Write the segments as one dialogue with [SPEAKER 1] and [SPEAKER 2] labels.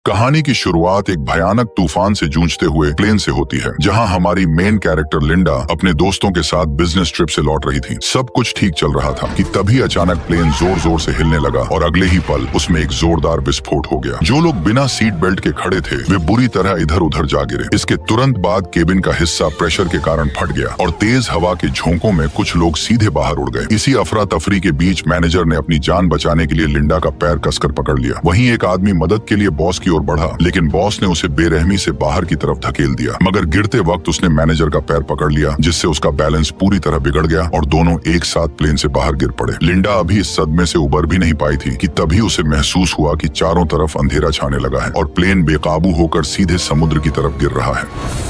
[SPEAKER 1] कहानी की शुरुआत एक भयानक तूफान से जूझते हुए प्लेन से होती है, जहां हमारी मेन कैरेक्टर लिंडा अपने दोस्तों के साथ बिजनेस ट्रिप से लौट रही थी। सब कुछ ठीक चल रहा था कि तभी अचानक प्लेन जोर जोर से हिलने लगा और अगले ही पल उसमें एक जोरदार विस्फोट हो गया। जो लोग बिना सीट बेल्ट के खड़े थे वे बुरी तरह इधर उधर जा गिरे। इसके तुरंत बाद केबिन का हिस्सा प्रेशर के कारण फट गया और तेज हवा के झोंकों में कुछ लोग सीधे बाहर उड़ गए। इसी अफरा तफरी के बीच मैनेजर ने अपनी जान बचाने के लिए लिंडा का पैर कसकर पकड़ लिया। वहीं एक आदमी मदद के लिए बॉस की ओर बढ़ा, लेकिन बॉस ने उसे बेरहमी से बाहर की तरफ धकेल दिया। मगर गिरते वक्त उसने मैनेजर का पैर पकड़ लिया, जिससे उसका बैलेंस पूरी तरह बिगड़ गया और दोनों एक साथ प्लेन से बाहर गिर पड़े। लिंडा अभी इस सदमे से उबर भी नहीं पाई थी कि तभी उसे महसूस हुआ कि चारों तरफ अंधेरा छाने लगा है और प्लेन बेकाबू होकर सीधे समुद्र की तरफ गिर रहा है।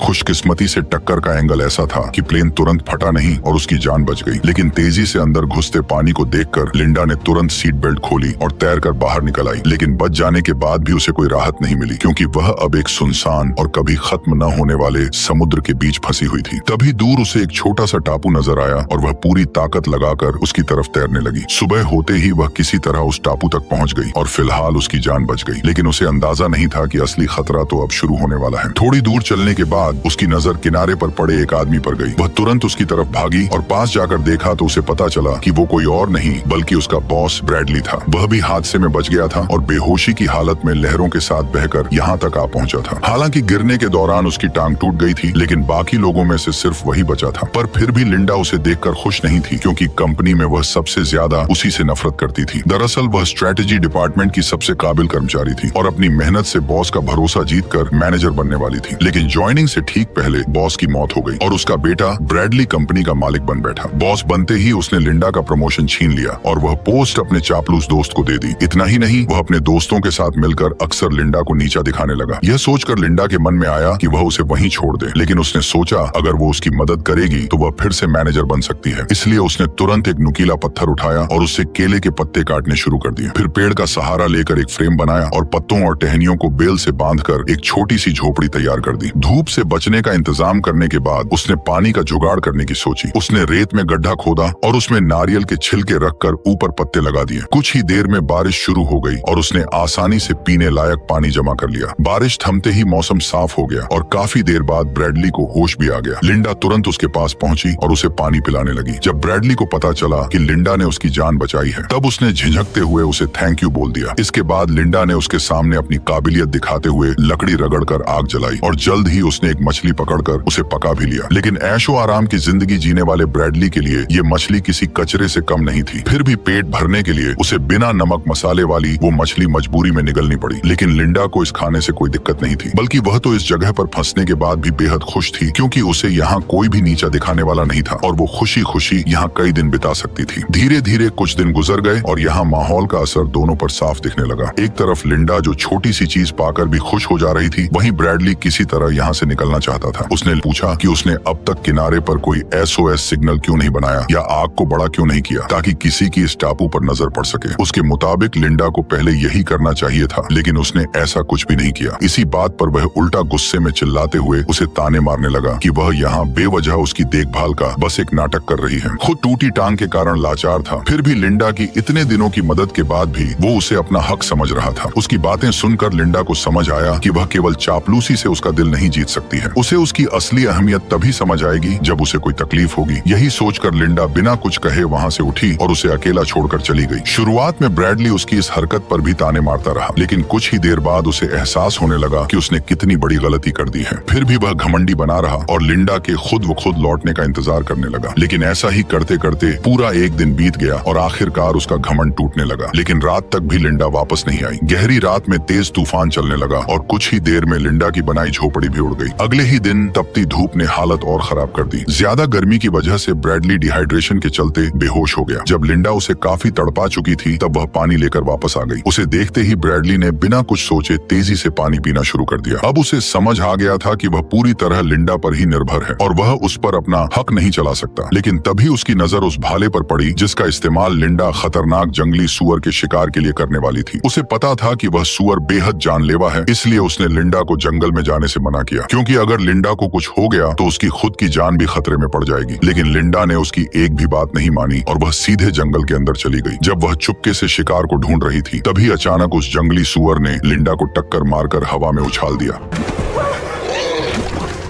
[SPEAKER 1] खुशकिस्मती से टक्कर का एंगल ऐसा था कि प्लेन तुरंत फटा नहीं और उसकी जान बच गई, लेकिन तेजी से अंदर घुसते पानी को देखकर लिंडा ने तुरंत सीट बेल्ट खोली और तैरकर बाहर निकल आई। लेकिन बच जाने के बाद भी उसे कोई राहत नहीं मिली, क्योंकि वह अब एक सुनसान और कभी खत्म न होने वाले समुद्र के बीच फंसी हुई थी। तभी दूर उसे एक छोटा सा टापू नजर आया और वह पूरी ताकत लगाकर उसकी तरफ तैरने लगी। सुबह होते ही वह किसी तरह उस टापू तक पहुंच गई और फिलहाल उसकी जान बच गई, लेकिन उसे अंदाजा नहीं था कि असली खतरा तो अब शुरू होने वाला है। थोड़ी दूर चलने के बाद उसकी नजर किनारे पर पड़े एक आदमी पर गई। वह तुरंत उसकी तरफ भागी और पास जाकर देखा तो उसे पता चला कि वो कोई और नहीं बल्कि उसका बॉस ब्रैडली था। वह भी हादसे में बच गया था और बेहोशी की हालत में लहरों के साथ बहकर यहाँ तक आ पहुंचा था। हालांकि गिरने के दौरान उसकी टांग टूट गई थी, लेकिन बाकी लोगों में से सिर्फ वही बचा था। पर फिर भी लिंडा उसे देखकर खुश नहीं थी, क्योंकि कंपनी में वह सबसे ज्यादा उसी से नफरत करती थी। दरअसल वह स्ट्रेटेजी डिपार्टमेंट की सबसे काबिल कर्मचारी थी और अपनी मेहनत से बॉस का भरोसा जीतकर मैनेजर बनने वाली थी। लेकिन ज्वाइनिंग से ठीक पहले बॉस की मौत हो गई और उसका बेटा ब्रैडली कंपनी का मालिक बन बैठा। बॉस बनते ही उसने लिंडा का प्रमोशन छीन लिया और वह पोस्ट अपने चापलूस दोस्त को दे दी। इतना ही नहीं, वह अपने दोस्तों के साथ मिलकर अक्सर लिंडा को नीचा दिखाने लगा। यह सोचकर लिंडा के मन में आया कि वह उसे वहीं छोड़ दे, लेकिन उसने सोचा अगर वो उसकी मदद करेगी तो वह फिर से मैनेजर बन सकती है। इसलिए उसने तुरंत एक नुकीला पत्थर उठाया और उससे केले के पत्ते काटने शुरू कर दिए। फिर पेड़ का सहारा लेकर एक फ्रेम बनाया और पत्तों और टहनियों को बेल से बांधकर एक छोटी सी झोपड़ी तैयार कर दी। धूप से बचने का इंतजाम करने के बाद उसने पानी का जुगाड़ करने की सोची। उसने रेत में गड्ढा खोदा और उसमें नारियल के छिलके रखकर ऊपर पत्ते लगा दिए। कुछ ही देर में बारिश शुरू हो गई और उसने आसानी से पीने लायक पानी जमा कर लिया। बारिश थमते ही मौसम साफ हो गया और काफी देर बाद ब्रैडली को होश भी आ गया। लिंडा तुरंत उसके पास पहुंची और उसे पानी पिलाने लगी। जब ब्रैडली को पता चला कि लिंडा ने उसकी जान बचाई है, तब उसने झिझकते हुए उसे थैंक यू बोल दिया। इसके बाद लिंडा ने उसके सामने अपनी काबिलियत दिखाते हुए लकड़ी रगड़कर आग जलाई और जल्द ही उसने एक मछली पकड़कर उसे पका भी लिया। लेकिन ऐशो आराम की जिंदगी जीने वाले ब्रैडली के लिए ये मछली किसी कचरे से कम नहीं थी। फिर भी पेट भरने के लिए उसे बिना नमक मसाले वाली वो मछली मजबूरी में निगलनी पड़ी। लेकिन लिंडा को इस खाने से कोई दिक्कत नहीं थी, बल्कि वह तो इस जगह पर फंसने के बाद भी बेहद खुश थी, क्योंकि उसे यहाँ कोई भी नीचा दिखाने वाला नहीं था और वो खुशी खुशी यहाँ कई दिन बिता सकती थी। धीरे धीरे कुछ दिन गुजर गए और यहाँ माहौल का असर दोनों पर साफ दिखने लगा। एक तरफ लिंडा जो छोटी सी चीज पाकर भी खुश हो जा रही थी, वहीं ब्रैडली किसी तरह यहाँ से निकलना चाहता था। उसने पूछा कि उसने अब तक किनारे पर कोई SOS सिग्नल क्यों नहीं बनाया या आग को बड़ा क्यों नहीं किया, ताकि किसी की इस टापू पर नजर पड़ सके। उसके मुताबिक लिंडा को पहले यही करना चाहिए था, लेकिन उसने ऐसा कुछ भी नहीं किया। इसी बात पर वह उल्टा गुस्से में चिल्लाते हुए उसे ताने मारने लगा कि वह यहाँ बेवजह उसकी देखभाल का बस एक नाटक कर रही है। खुद टूटी टांग के कारण लाचार था, फिर भी लिंडा की इतने दिनों की मदद के बाद भी वो उसे अपना हक समझ रहा था। उसकी बातें सुनकर लिंडा को समझ आया कि वह केवल चापलूसी से उसका दिल नहीं जीत सकती है। उसे उसकी असली अहमियत तभी समझ आएगी जब उसे कोई तकलीफ होगी। यही सोचकर लिंडा बिना कुछ कहे वहाँ से उठी और उसे अकेला छोड़कर चली गई। शुरुआत में ब्रैडली उसकी इस हरकत पर भी ताने मारता रहा, लेकिन कुछ ही देर बाद उसे एहसास होने लगा कि उसने कितनी बड़ी गलती कर दी है। फिर भी वह घमंडी बना रहा और लिंडा के खुद लौटने का इंतजार करने लगा। लेकिन ऐसा ही करते करते पूरा एक दिन बीत गया और आखिरकार उसका घमंड टूटने लगा। लेकिन रात तक भी लिंडा वापस नहीं आई। गहरी रात में तेज तूफान चलने लगा और कुछ ही देर में लिंडा की बनाई झोपड़ी भी उड़ गई। अगले ही दिन तपती धूप ने हालत और खराब कर दी। ज्यादा गर्मी की वजह से ब्रैडली डिहाइड्रेशन के चलते बेहोश हो गया। जब लिंडा उसे काफी तड़पा चुकी थी, तब वह पानी लेकर वापस आ गई। उसे देखते ही ब्रैडली ने बिना कुछ सोचे तेजी से पानी पीना शुरू कर दिया। अब उसे समझ आ गया था कि वह पूरी तरह लिंडा पर ही निर्भर है और वह उस पर अपना हक नहीं चला सकता। लेकिन तभी उसकी नजर उस भाले पर पड़ी जिसका इस्तेमाल लिंडा खतरनाक जंगली सुअर के शिकार के लिए करने वाली थी। उसे पता था कि वह सुअर बेहद जानलेवा है, इसलिए उसने लिंडा को जंगल में जाने से मना किया, क्योंकि अगर लिंडा को कुछ हो गया तो उसकी खुद की जान भी खतरे में पड़ जाएगी। लेकिन लिंडा ने उसकी एक भी बात नहीं मानी और वह सीधे जंगल के अंदर चली गई। जब वह चुपके से शिकार को ढूंढ रही थी तभी अचानक उस जंगली सुअर ने लिंडा को टक्कर मारकर हवा में उछाल दिया।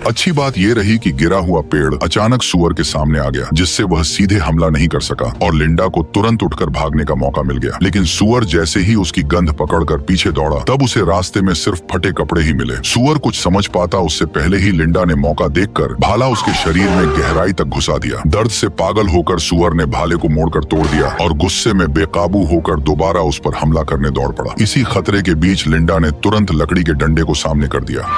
[SPEAKER 1] अच्छी बात यह रही कि गिरा हुआ पेड़ अचानक सुअर के सामने आ गया, जिससे वह सीधे हमला नहीं कर सका और लिंडा को तुरंत उठकर भागने का मौका मिल गया। लेकिन सुअर जैसे ही उसकी गंध पकड़कर पीछे दौड़ा तब उसे रास्ते में सिर्फ फटे कपड़े ही मिले। सुअर कुछ समझ पाता उससे पहले ही लिंडा ने मौका देखकर भाला उसके शरीर में गहराई तक घुसा दिया। दर्द से पागल होकर सुअर ने भाले को मोड़कर तोड़ दिया और गुस्से में बेकाबू होकर दोबारा उस पर हमला करने दौड़ पड़ा। इसी खतरे के बीच लिंडा ने तुरंत लकड़ी के डंडे को सामने कर दिया।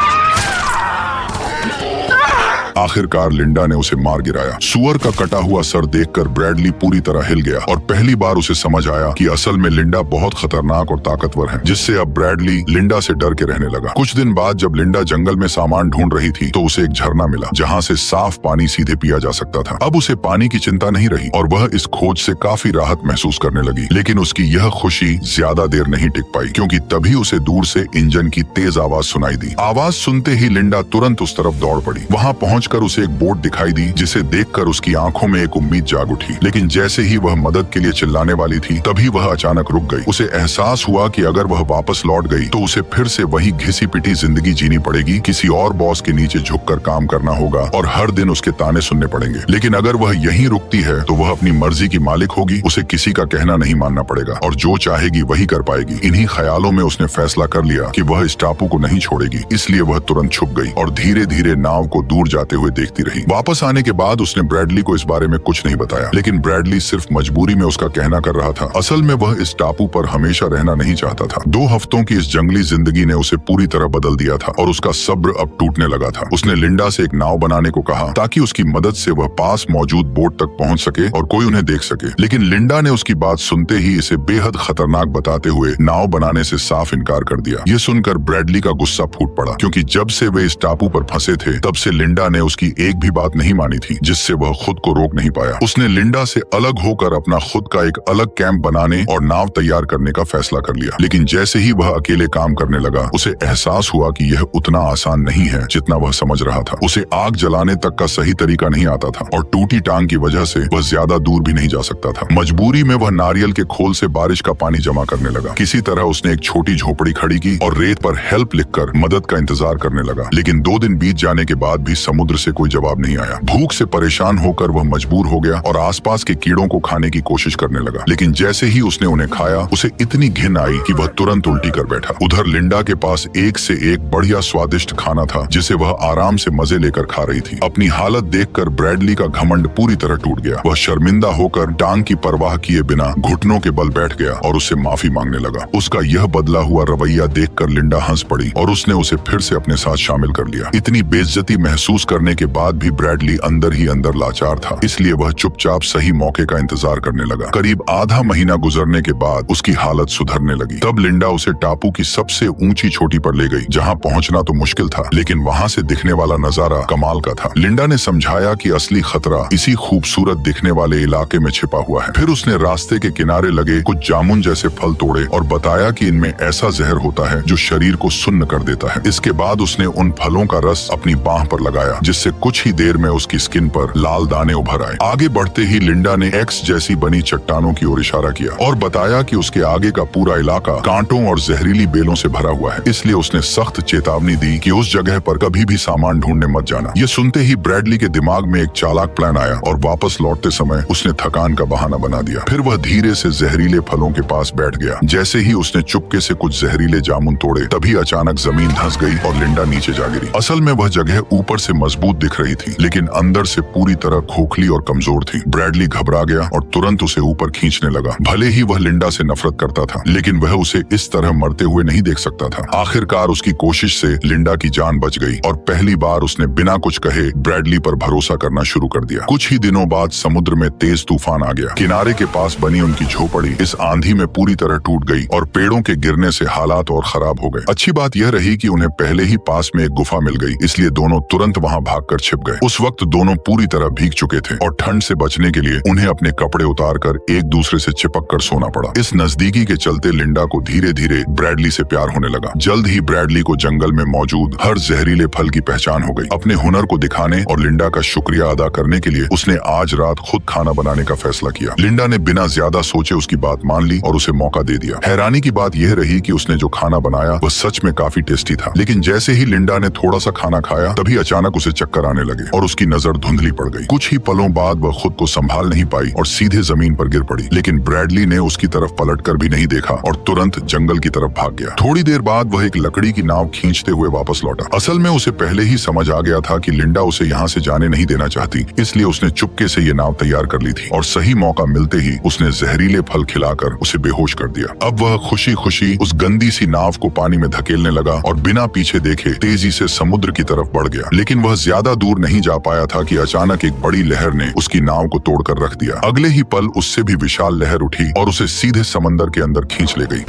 [SPEAKER 1] आखिरकार लिंडा ने उसे मार गिराया। सुअर का कटा हुआ सर देखकर ब्रैडली पूरी तरह हिल गया और पहली बार उसे समझ आया कि असल में लिंडा बहुत खतरनाक और ताकतवर है, जिससे अब ब्रैडली लिंडा से डर के रहने लगा। कुछ दिन बाद जब लिंडा जंगल में सामान ढूंढ रही थी तो उसे एक झरना मिला जहाँ से साफ पानी सीधे पिया जा सकता था। अब उसे पानी की चिंता नहीं रही और वह इस खोज से काफी राहत महसूस करने लगी। लेकिन उसकी यह खुशी ज्यादा देर नहीं टिक पाई, क्योंकि तभी उसे दूर से इंजन की तेज आवाज सुनाई दी। आवाज सुनते ही लिंडा तुरंत उस तरफ दौड़ पड़ी। वहाँ पहुंचकर उसे एक बोट दिखाई दी, जिसे देखकर उसकी आंखों में एक उम्मीद जाग उठी। लेकिन जैसे ही वह मदद के लिए चिल्लाने वाली थी तभी वह अचानक रुक गई। उसे एहसास हुआ कि अगर वह वापस लौट गई तो उसे फिर से वही घिसी पिटी जिंदगी जीनी पड़ेगी, किसी और बॉस के नीचे झुककर काम करना होगा और हर दिन उसके ताने सुनने पड़ेंगे। लेकिन अगर वह यहीं रुकती है तो वह अपनी मर्जी की मालिक होगी, उसे किसी का कहना नहीं मानना पड़ेगा और जो चाहेगी वही कर पाएगी। इन्हीं ख्यालों में उसने फैसला कर लिया कि वह इस टापू को नहीं छोड़ेगी। इसलिए वह तुरंत छुप गई और धीरे धीरे नाव को दूर जाते हुए देखती रही। वापस आने के बाद उसने ब्रैडली को इस बारे में कुछ नहीं बताया, लेकिन ब्रैडली सिर्फ मजबूरी में उसका कहना कर रहा था। असल में वह इस टापू पर हमेशा रहना नहीं चाहता था। 2 हफ्तों की इस जंगली जिंदगी ने उसे पूरी तरह बदल दिया था और उसका सब्र अब टूटने लगा था। उसने लिंडा से एक नाव बनाने को कहा ताकि उसकी मदद से वह पास मौजूद बोट तक पहुंच सके और कोई उन्हें देख सके। लेकिन लिंडा ने उसकी बात सुनते ही इसे बेहद खतरनाक बताते हुए नाव बनाने से साफ इनकार कर दिया। ये सुनकर ब्रैडली का गुस्सा फूट पड़ा, क्योंकि जब से वे इस टापू पर फंसे थे तब से लिंडा ने उसकी एक भी बात नहीं मानी थी, जिससे वह खुद को रोक नहीं पाया। उसने लिंडा से अलग होकर अपना खुद का एक अलग कैंप बनाने और नाव तैयार करने का फैसला कर लिया। लेकिन जैसे ही वह अकेले काम करने लगा उसे एहसास हुआ कि यह उतना आसान नहीं है जितना वह समझ रहा था। उसे आग जलाने तक का सही तरीका नहीं आता था और टूटी टांग की वजह से वह ज्यादा दूर भी नहीं जा सकता था। मजबूरी में वह नारियल के खोल से बारिश का पानी जमा करने लगा। किसी तरह उसने एक छोटी झोपड़ी खड़ी की और रेत पर हेल्प लिखकर मदद का इंतजार करने लगा। लेकिन 2 दिन बीत जाने के बाद भी समुद्र से कोई जवाब नहीं आया। भूख से परेशान होकर वह मजबूर हो गया और आसपास के कीड़ों को खाने की कोशिश करने लगा। लेकिन जैसे ही उसने उन्हें खाया उसे इतनी घिन आई कि वह तुरंत उल्टी कर बैठा। उधर लिंडा के पास एक से एक बढ़िया स्वादिष्ट खाना था, जिसे वह आराम से मजे लेकर खा रही थी। अपनी हालत देखकर ब्रैडली का घमंड पूरी तरह टूट गया। वह शर्मिंदा होकर टांग की परवाह किए बिना घुटनों के बल बैठ गया और उससे माफी मांगने लगा। उसका यह बदला हुआ रवैया देखकर लिंडा हंस पड़ी और उसने उसे फिर से अपने साथ शामिल कर लिया। इतनी बेइज्जती महसूस करने के बाद भी ब्रैडली अंदर ही अंदर लाचार था, इसलिए वह चुपचाप सही मौके का इंतजार करने लगा। करीब आधा महीना गुजरने के बाद उसकी हालत सुधरने लगी। तब लिंडा उसे टापू की सबसे ऊंची चोटी पर ले गई, जहां पहुंचना तो मुश्किल था, लेकिन वहां से दिखने वाला नजारा कमाल का था। लिंडा ने समझाया कि असली खतरा इसी खूबसूरत दिखने वाले इलाके में छिपा हुआ है। फिर उसने रास्ते के किनारे लगे कुछ जामुन जैसे फल तोड़े और बताया कि इनमें ऐसा जहर होता है जो शरीर को सुन्न कर देता है। इसके बाद उसने उन फलों का रस अपनी बाह पर लगाया, जिससे कुछ ही देर में उसकी स्किन पर लाल दाने उभर आए। आगे बढ़ते ही लिंडा ने एक्स जैसी बनी चट्टानों की ओर इशारा किया और बताया कि उसके आगे का पूरा इलाका कांटों और जहरीली बेलों से भरा हुआ है, इसलिए उसने सख्त चेतावनी दी कि उस जगह पर कभी भी सामान ढूंढने मत जाना। ये सुनते ही ब्रैडली के दिमाग में एक चालाक प्लान आया और वापस लौटते समय उसने थकान का बहाना बना दिया। फिर वह धीरे से जहरीले फलों के पास बैठ गया। जैसे ही उसने चुपके से कुछ जहरीले जामुन तोड़े तभी अचानक जमीन धंस गई और लिंडा नीचे जा गिरी। असल में वह जगह ऊपर से मजबूत दिख रही थी, लेकिन अंदर से पूरी तरह खोखली और कमजोर थी। ब्रैडली घबरा गया और तुरंत उसे ऊपर खींचने लगा। भले ही वह लिंडा से नफरत करता था, लेकिन वह उसे इस तरह मरते हुए नहीं देख सकता था। आखिरकार उसकी कोशिश से लिंडा की जान बच गई और पहली बार उसने बिना कुछ कहे ब्रैडली पर भरोसा करना शुरू कर दिया। कुछ ही दिनों बाद समुद्र में तेज तूफान आ गया। किनारे के पास बनी उनकी झोपड़ी इस आंधी में पूरी तरह टूट गई और पेड़ों के गिरने से हालात और खराब हो गए। अच्छी बात यह रही कि उन्हें पहले ही पास में एक गुफा मिल गई, इसलिए दोनों तुरंत वहां भागकर छिप गए। उस वक्त दोनों पूरी तरह भीग चुके थे और ठंड से बचने के लिए उन्हें अपने कपड़े उतारकर एक दूसरे से चिपक कर सोना पड़ा। इस नजदीकी के चलते लिंडा को धीरे धीरे ब्रैडली से प्यार होने लगा। जल्द ही ब्रैडली को जंगल में मौजूद हर जहरीले फल की पहचान हो गई। अपने हुनर को दिखाने और लिंडा का शुक्रिया अदा करने के लिए उसने आज रात खुद खाना बनाने का फैसला किया। लिंडा ने बिना ज्यादा सोचे उसकी बात मान ली और उसे मौका दे दिया। हैरानी की बात यह रही कि उसने जो खाना बनाया वह सच में काफी टेस्टी था, लेकिन जैसे ही लिंडा ने थोड़ा सा खाना खाया तभी अचानक उसे चक्कर आने लगे और उसकी नजर धुंधली पड़ गई। कुछ ही पलों बाद वह खुद को संभाल नहीं पाई और सीधे जमीन पर गिर पड़ी, लेकिन ब्रैडली ने उसकी तरफ पलटकर भी नहीं देखा और तुरंत जंगल की तरफ भाग गया। थोड़ी देर बाद वह एक लकड़ी की नाव खींचते हुए वापस लौटा। असल में उसे पहले ही समझ आ गया था कि लिंडा उसे यहाँ से जाने नहीं देना चाहती, इसलिए उसने चुपके से ये नाव तैयार कर ली थी और सही मौका मिलते ही उसने जहरीले फल खिलाकर उसे बेहोश कर दिया। अब वह खुशी खुशी उस गंदी सी नाव को पानी में धकेलने लगा और बिना पीछे देखे तेजी से समुद्र की तरफ बढ़ गया। लेकिन वह ज्यादा दूर नहीं जा पाया था कि अचानक एक बड़ी लहर ने उसकी नाव को तोड़कर रख दिया। अगले ही पल उससे भी विशाल लहर उठी और उसे सीधे समंदर के अंदर खींच ले गई।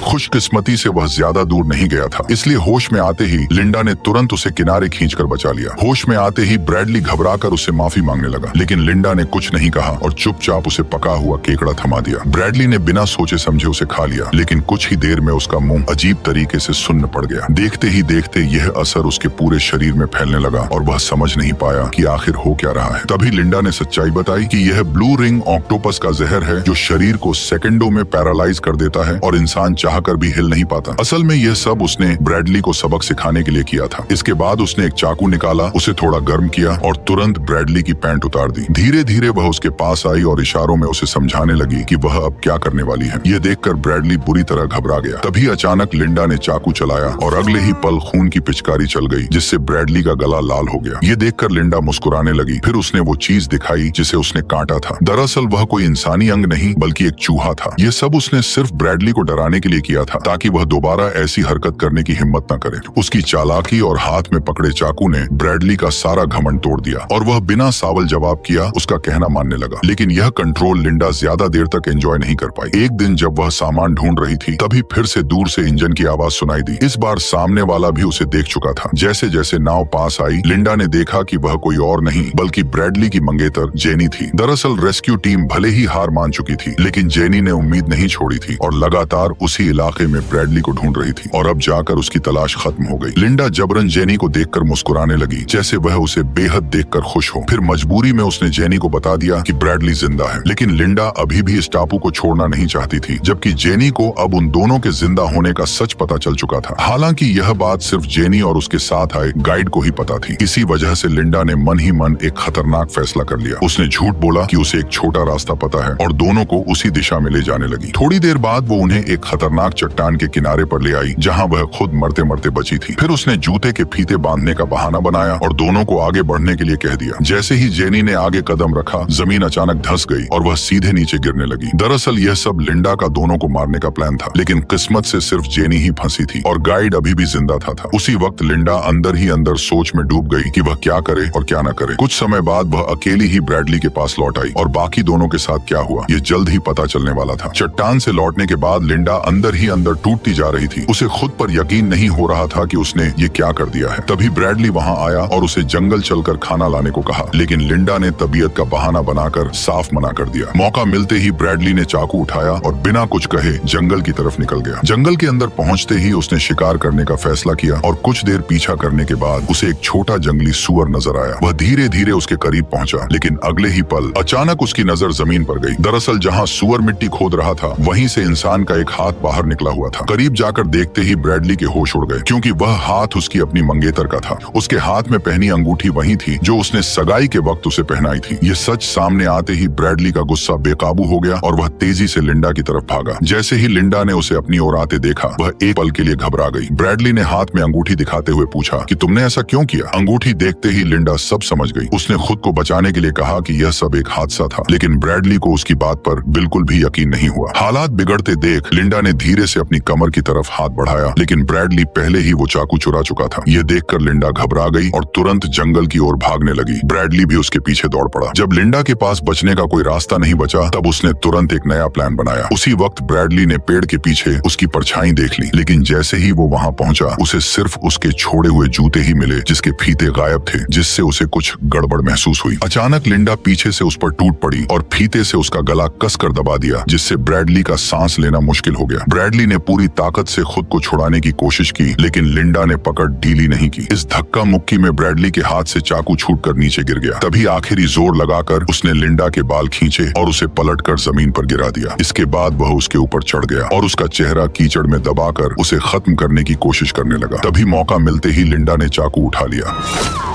[SPEAKER 1] खुशकिस्मती से वह ज्यादा दूर नहीं गया था, इसलिए होश में आते ही लिंडा ने तुरंत उसे किनारे खींचकर बचा लिया। होश में आते ही ब्रैडली घबराकर उससे माफी मांगने लगा, लेकिन लिंडा ने कुछ नहीं कहा और चुपचाप उसे पका हुआ केकड़ा थमा दिया। ब्रैडली ने बिना सोचे समझे उसे खा लिया, लेकिन कुछ ही देर में उसका मुंह अजीब तरीके से सुन्न पड़ गया। देखते ही देखते यह असर उसके पूरे शरीर में फैलने लगा और वह समझ नहीं पाया कि आखिर हो क्या रहा है। तभी लिंडा ने सच्चाई बताई कि यह ब्लू रिंग ऑक्टोपस का जहर है जो शरीर को सेकंडों में पैरालाइज कर देता है और इंसान कर भी हिल नहीं पाता। असल में यह सब उसने ब्रैडली को सबक सिखाने के लिए किया था। इसके बाद उसने एक चाकू निकाला, उसे थोड़ा गर्म किया और तुरंत ब्रैडली की पैंट उतार दी। धीरे धीरे वह उसके पास आई और इशारों में उसे समझाने लगी कि वह अब क्या करने वाली है। यह देखकर ब्रैडली बुरी तरह घबरा गया। तभी अचानक लिंडा ने चाकू चलाया और अगले ही पल खून की पिचकारी चल गई, जिससे ब्रैडली का गला लाल हो गया। ये देखकर लिंडा मुस्कुराने लगी। फिर उसने वो चीज दिखाई जिसे उसने काटा था। दरअसल वह कोई इंसानी अंग नहीं बल्कि एक चूहा था। यह सब उसने सिर्फ ब्रैडली को डराने के लिए किया था, ताकि वह दोबारा ऐसी हरकत करने की हिम्मत न करे। उसकी चालाकी और हाथ में पकड़े चाकू ने ब्रैडली का सारा घमंड तोड़ दिया और वह बिना सवाल जवाब किया उसका कहना मानने लगा। लेकिन यह कंट्रोल लिंडा ज्यादा देर तक एंजॉय नहीं कर पाई। एक दिन जब वह सामान ढूंढ रही थी तभी फिर से दूर से इंजन की आवाज सुनाई दी। इस बार सामने वाला भी उसे देख चुका था। जैसे जैसे नाव पास आई लिंडा ने देखा कि वह कोई और नहीं बल्कि ब्रैडली की मंगेतर जेनी थी। दरअसल रेस्क्यू टीम भले ही हार मान चुकी थी, लेकिन जेनी ने उम्मीद नहीं छोड़ी थी और लगातार उसी इलाके में ब्रैडली को ढूंढ रही थी और अब जाकर उसकी तलाश खत्म हो गई। लिंडा जबरन जेनी को देखकर मुस्कुराने लगी, जैसे वह उसे बेहद देखकर खुश हो। फिर मजबूरी में उसने जेनी को बता दिया कि ब्रैडली जिंदा है, लेकिन लिंडा अभी भी इस टापू को छोड़ना नहीं चाहती थी, जबकि जेनी को अब उन दोनों के जिंदा होने का सच पता चल चुका था। हालांकि यह बात सिर्फ जेनी और उसके साथ आए गाइड को ही पता थी। इसी वजह से लिंडा ने मन ही मन एक खतरनाक फैसला कर लिया। उसने झूठ बोला कि उसे एक छोटा रास्ता पता है और दोनों को उसी दिशा में ले जाने लगी। थोड़ी देर बाद वो उन्हें एक खतरनाक चट्टान के किनारे पर ले आई, जहां वह खुद मरते मरते बची थी। फिर उसने जूते के फीते बांधने का बहाना बनाया और दोनों को आगे बढ़ने के लिए कह दिया। जैसे ही जेनी ने आगे कदम रखा जमीन अचानक धंस गई और वह सीधे नीचे गिरने लगी। दरअसल यह सब लिंडा का दोनों को मारने का प्लान था, लेकिन किस्मत से सिर्फ जेनी ही फंसी थी और गाइड अभी भी जिंदा था। उसी वक्त लिंडा अंदर ही अंदर सोच में डूब गई कि वह क्या करे और क्या न करे। कुछ समय बाद वह अकेली ही ब्रैडली के पास लौट आई और बाकी दोनों के साथ क्या हुआ ये जल्द ही पता चलने वाला था। चट्टान से लौटने के बाद लिंडा अंदर ही अंदर टूटती जा रही थी। उसे खुद पर यकीन नहीं हो रहा था कि उसने ये क्या कर दिया है। तभी ब्रैडली वहां आया और उसे जंगल चलकर खाना लाने को कहा, लेकिन लिंडा ने तबीयत का बहाना बनाकर साफ मना कर दिया। मौका मिलते ही ब्रैडली ने चाकू उठाया और बिना कुछ कहे जंगल की तरफ निकल गया। जंगल के अंदर पहुंचते ही उसने शिकार करने का फैसला किया और कुछ देर पीछा करने के बाद उसे एक छोटा जंगली सूअर नजर आया। वह धीरे धीरे उसके करीब पहुंचा, लेकिन अगले ही पल अचानक उसकी नजर जमीन पर गई। दरअसल जहां सूअर मिट्टी खोद रहा था वहीं से इंसान का एक हाथ बाहर निकला हुआ था। करीब जाकर देखते ही ब्रैडली के होश उड़ गए, क्योंकि वह हाथ उसकी अपनी मंगेतर का था। उसके हाथ में पहनी अंगूठी वही थी जो उसने सगाई के वक्त उसे पहनाई थी। ये सच सामने आते ही ब्रैडली का गुस्सा बेकाबू हो गया और वह तेजी से लिंडा की तरफ भागा। जैसे ही लिंडा ने उसे अपनी ओर आते देखा वह एक पल के लिए घबरा गई। ब्रैडली ने हाथ में अंगूठी दिखाते हुए पूछा कि तुमने ऐसा क्यों किया? अंगूठी देखते ही लिंडा सब समझ गई। उसने खुद को बचाने के लिए कहा कि यह सब एक हादसा था, लेकिन ब्रैडली को उसकी बात पर बिल्कुल भी यकीन नहीं हुआ। हालात बिगड़ते देख लिंडा ने धीरे से अपनी कमर की तरफ हाथ बढ़ाया, लेकिन ब्रैडली पहले ही वो चाकू चुरा चुका था। ये देखकर लिंडा घबरा गई और तुरंत जंगल की ओर भागने लगी। ब्रैडली भी उसके पीछे दौड़ पड़ा। जब लिंडा के पास बचने का कोई रास्ता नहीं बचा, तब उसने तुरंत एक नया प्लान बनाया। उसी वक्त ब्रैडली ने पेड़ के पीछे उसकी परछाई देख ली, लेकिन जैसे ही वो वहां पहुंचा, उसे सिर्फ उसके छोड़े हुए जूते ही मिले, जिसके फीते गायब थे, जिससे उसे कुछ गड़बड़ महसूस हुई। अचानक लिंडा पीछे से उस पर टूट पड़ी और फीते से उसका गला कसकर दबा दिया, जिससे ब्रैडली का सांस लेना मुश्किल हो गया। ब्रैडली ने पूरी ताकत से खुद को छुड़ाने की कोशिश की, लेकिन लिंडा ने पकड़ ढीली नहीं की। इस धक्का मुक्की में ब्रैडली के हाथ से चाकू छूटकर नीचे गिर गया। तभी आखिरी जोर लगाकर उसने लिंडा के बाल खींचे और उसे पलटकर जमीन पर गिरा दिया। इसके बाद वह उसके ऊपर चढ़ गया और उसका चेहरा कीचड़ में दबाकर उसे खत्म करने की कोशिश करने लगा। तभी मौका मिलते ही लिंडा ने चाकू उठा लिया।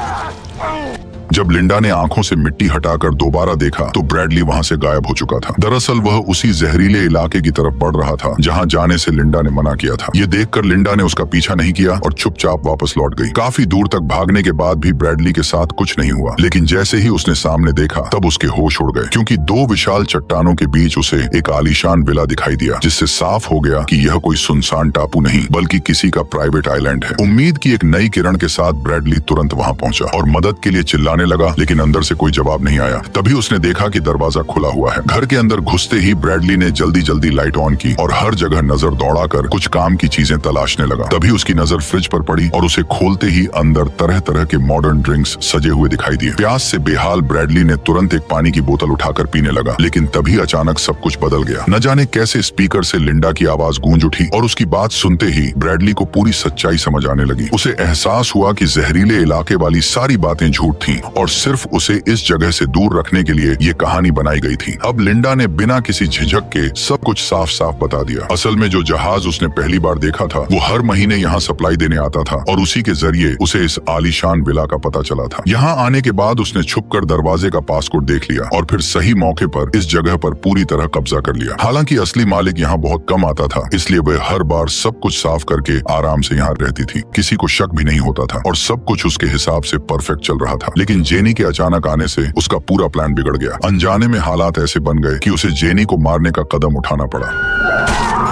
[SPEAKER 1] जब लिंडा ने आंखों से मिट्टी हटाकर दोबारा देखा, तो ब्रैडली वहां से गायब हो चुका था। दरअसल वह उसी जहरीले इलाके की तरफ बढ़ रहा था जहां जाने से लिंडा ने मना किया था। ये देखकर लिंडा ने उसका पीछा नहीं किया और चुपचाप वापस लौट गई। काफी दूर तक भागने के बाद भी ब्रैडली के साथ कुछ नहीं हुआ, लेकिन जैसे ही उसने सामने देखा, तब उसके होश उड़ गए, क्योंकि दो विशाल चट्टानों के बीच उसे एक आलीशान विला दिखाई दिया, जिससे साफ हो गया कि यह कोई सुनसान टापू नहीं, बल्कि किसी का प्राइवेट आइलैंड है। उम्मीद की एक नई किरण के साथ ब्रैडली तुरंत वहां पहुंचा और मदद के लिए चिल्लाने लगा, लेकिन अंदर से कोई जवाब नहीं आया। तभी उसने देखा कि दरवाजा खुला हुआ है। घर के अंदर घुसते ही ब्रैडली ने जल्दी जल्दी लाइट ऑन की और हर जगह नजर दौड़ाकर कुछ काम की चीजें तलाशने लगा। तभी उसकी नजर फ्रिज पर पड़ी और उसे खोलते ही अंदर तरह तरह के मॉडर्न ड्रिंक्स सजे हुए दिखाई दिए। प्यास से बेहाल ब्रैडली ने तुरंत एक पानी की बोतल उठाकर पीने लगा, लेकिन तभी अचानक सब कुछ बदल गया। न जाने कैसे स्पीकर से लिंडा की आवाज गूंज उठी और उसकी बात सुनते ही ब्रैडली को पूरी सच्चाई समझ आने लगी। उसे एहसास हुआ कि जहरीले इलाके वाली सारी बातें झूठ थीं और सिर्फ उसे इस जगह से दूर रखने के लिए ये कहानी बनाई गई थी। अब लिंडा ने बिना किसी झिझक के सब कुछ साफ साफ बता दिया। असल में जो जहाज उसने पहली बार देखा था, वो हर महीने यहाँ सप्लाई देने आता था और उसी के जरिए उसे इस आलीशान विला का पता चला था। यहाँ आने के बाद उसने छुपकर दरवाजे का पासकोड देख लिया और फिर सही मौके पर इस जगह पर पूरी तरह कब्जा कर लिया। हालांकि असली मालिक यहाँ बहुत कम आता था, इसलिए वह हर बार सब कुछ साफ करके आराम से यहाँ रहती थी। किसी को शक भी नहीं होता था और सब कुछ उसके हिसाब से परफेक्ट चल रहा था। लेकिन जेनी के अचानक आने से उसका पूरा प्लान बिगड़ गया। अनजाने में हालात ऐसे बन गए कि उसे जेनी को मारने का कदम उठाना पड़ा।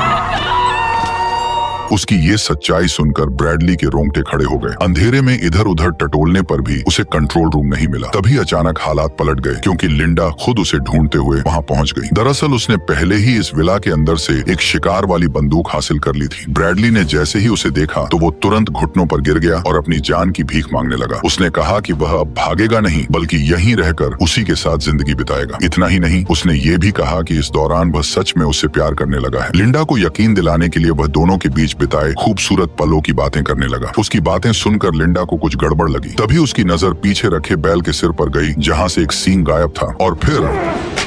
[SPEAKER 1] उसकी ये सच्चाई सुनकर ब्रैडली के रोंगटे खड़े हो गए। अंधेरे में इधर उधर टटोलने पर भी उसे कंट्रोल रूम नहीं मिला। तभी अचानक हालात पलट गए, क्योंकि लिंडा खुद उसे ढूंढते हुए वहां पहुंच गई। दरअसल उसने पहले ही इस विला के अंदर से एक शिकार वाली बंदूक हासिल कर ली थी। ब्रैडली ने जैसे ही उसे देखा, तो वो तुरंत घुटनों पर गिर गया और अपनी जान की भीख मांगने लगा। उसने कहा कि वह अब भागेगा नहीं, बल्कि यहीं रहकर उसी के साथ जिंदगी बिताएगा। इतना ही नहीं, उसने ये भी कहा कि इस दौरान वह सच में उससे प्यार करने लगा है। लिंडा को यकीन दिलाने के लिए वह दोनों के बीच बिताए खूबसूरत पलों की बातें करने लगा। उसकी बातें सुनकर लिंडा को कुछ गड़बड़ लगी। तभी उसकी नजर पीछे रखे बैल के सिर पर गई, जहां से एक सींग गायब था। और फिर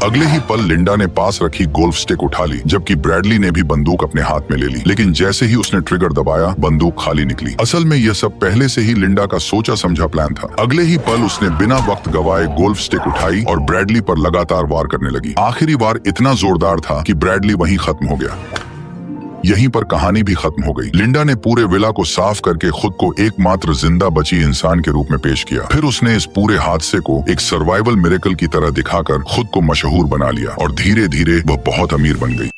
[SPEAKER 1] अगले ही पल लिंडा ने पास रखी गोल्फ स्टिक उठा ली, जबकि ब्रैडली ने भी बंदूक अपने हाथ में ले ली। लेकिन जैसे ही उसने ट्रिगर दबाया, बंदूक खाली निकली। असल में यह सब पहले से ही लिंडा का सोचा समझा प्लान था। अगले ही पल उसने बिना वक्त गवाए गोल्फ स्टिक उठाई और ब्रैडली पर लगातार वार करने लगी। आखिरी वार इतना जोरदार था कि ब्रैडली वहीं खत्म हो गया। यहीं पर कहानी भी खत्म हो गई। लिंडा ने पूरे विला को साफ करके खुद को एकमात्र जिंदा बची इंसान के रूप में पेश किया। फिर उसने इस पूरे हादसे को एक सर्वाइवल मिरेकल की तरह दिखाकर खुद को मशहूर बना लिया और धीरे धीरे वह बहुत अमीर बन गई।